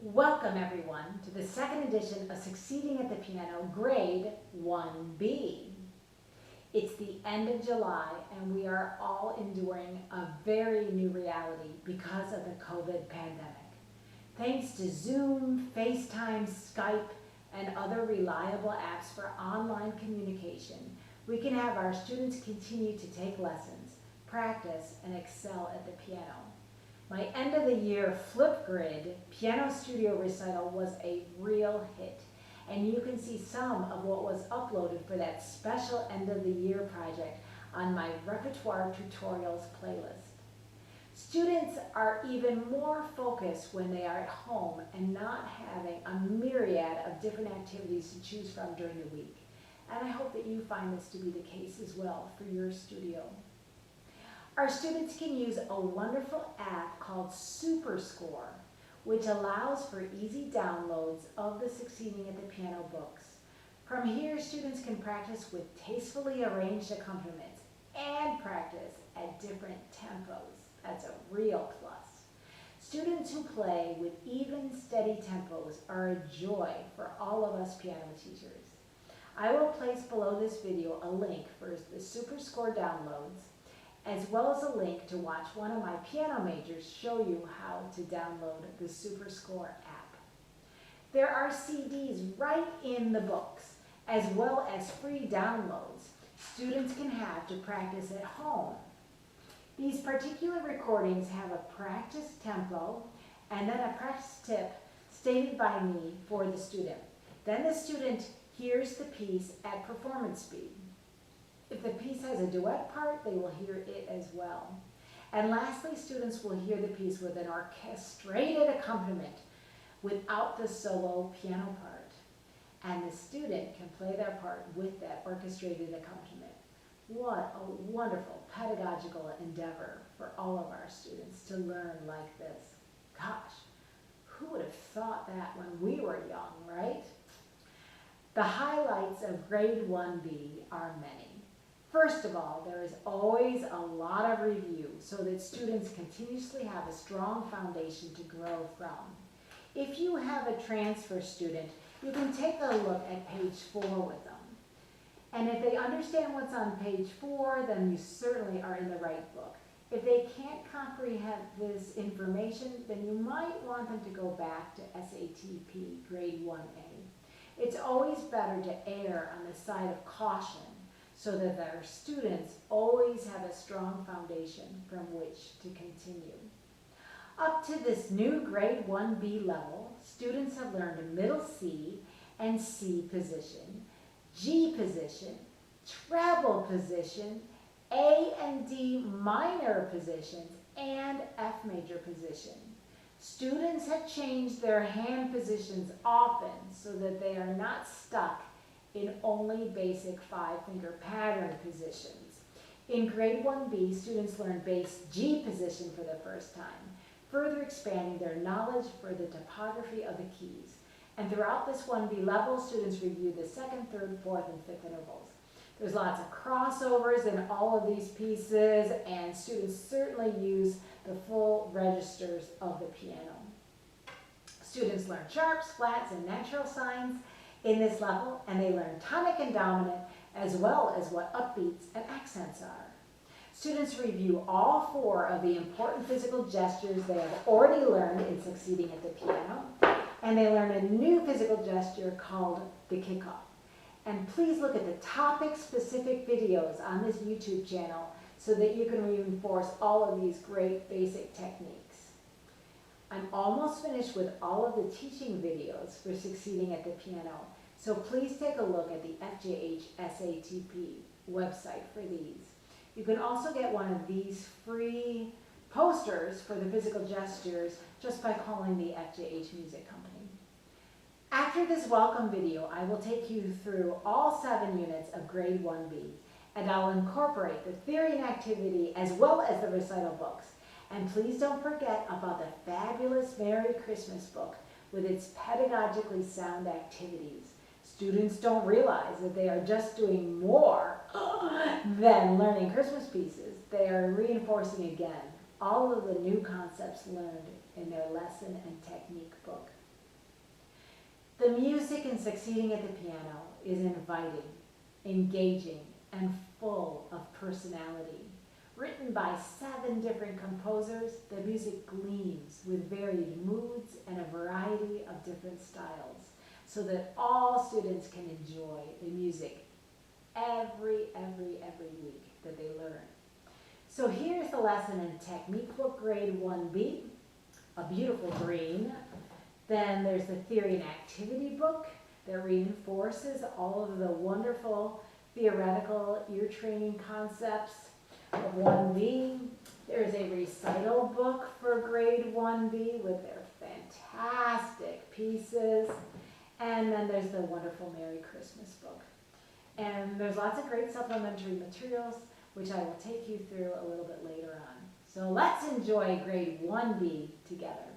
Welcome everyone to the second edition of Succeeding at the Piano Grade 1B. It's the end of July and we are all enduring a very new reality because of the COVID pandemic. Thanks to Zoom, FaceTime, Skype, and other reliable apps for online communication, we can have our students continue to take lessons, practice, and excel at the piano. My end of the year Flipgrid piano studio recital was a real hit, and you can see some of what was uploaded for that special end of the year project on my repertoire tutorials playlist. Students are even more focused when they are at home and not having a myriad of different activities to choose from during the week. And I hope that you find this to be the case as well for your studio. Our students can use a wonderful app called SuperScore, which allows for easy downloads of the Succeeding at the Piano books. From here, students can practice with tastefully arranged accompaniments and practice at different tempos. That's a real plus. Students who play with even, steady tempos are a joy for all of us piano teachers. I will place below this video a link for the SuperScore downloads, as well as a link to watch one of my piano majors show you how to download the SuperScore app. There are CDs right in the books, as well as free downloads students can have to practice at home. These particular recordings have a practice tempo and then a practice tip stated by me for the student. Then the student hears the piece at performance speed. If the piece has a duet part, they will hear it as well. And lastly, students will hear the piece with an orchestrated accompaniment without the solo piano part. And the student can play their part with that orchestrated accompaniment. What a wonderful pedagogical endeavor for all of our students to learn like this. Gosh, who would have thought that when we were young, right? The highlights of Grade 1B are many. First of all, there is always a lot of review so that students continuously have a strong foundation to grow from. If you have a transfer student, you can take a look at page 4 with them. And if they understand what's on page 4, then you certainly are in the right book. If they can't comprehend this information, then you might want them to go back to SATP Grade 1A. It's always better to err on the side of caution so that our students always have a strong foundation from which to continue. Up to this new Grade 1B level, students have learned a middle C and C position, G position, treble position, A and D minor positions, and F major position. Students have changed their hand positions often so that they are not stuck in only basic 5-finger pattern positions. In Grade 1B, students learn bass G position for the first time, further expanding their knowledge for the topography of the keys. And throughout this 1B level, students review the 2nd, 3rd, 4th, and 5th intervals. There's lots of crossovers in all of these pieces, and students certainly use the full registers of the piano. Students learn sharps, flats, and natural signs in this level, and they learn tonic and dominant, as well as what upbeats and accents are. Students review all 4 of the important physical gestures they have already learned in Succeeding at the Piano, and they learn a new physical gesture called the kickoff. And please look at the topic-specific videos on this YouTube channel so that you can reinforce all of these great basic techniques. I'm almost finished with all of the teaching videos for Succeeding at the Piano, so please take a look at the FJH SATP website for these. You can also get one of these free posters for the physical gestures just by calling the FJH Music Company. After this welcome video, I will take you through all 7 units of Grade 1B, and I'll incorporate the theory and activity as well as the recital books. And please don't forget about the fabulous Merry Christmas book with its pedagogically sound activities. Students don't realize that they are just doing more than learning Christmas pieces. They are reinforcing again all of the new concepts learned in their lesson and technique book. The music in Succeeding at the Piano is inviting, engaging, and full of personality. Written by 7 different composers, the music gleams with varied moods and a variety of different styles, so that all students can enjoy the music every week that they learn. So here's the lesson in Technique Book Grade 1B, a beautiful green. Then there's the Theory and Activity book that reinforces all of the wonderful theoretical ear training concepts of 1B. There's a recital book for grade 1B with their fantastic pieces. And then there's the wonderful Merry Christmas book. And there's lots of great supplementary materials, which I will take you through a little bit later on. So let's enjoy grade 1B together.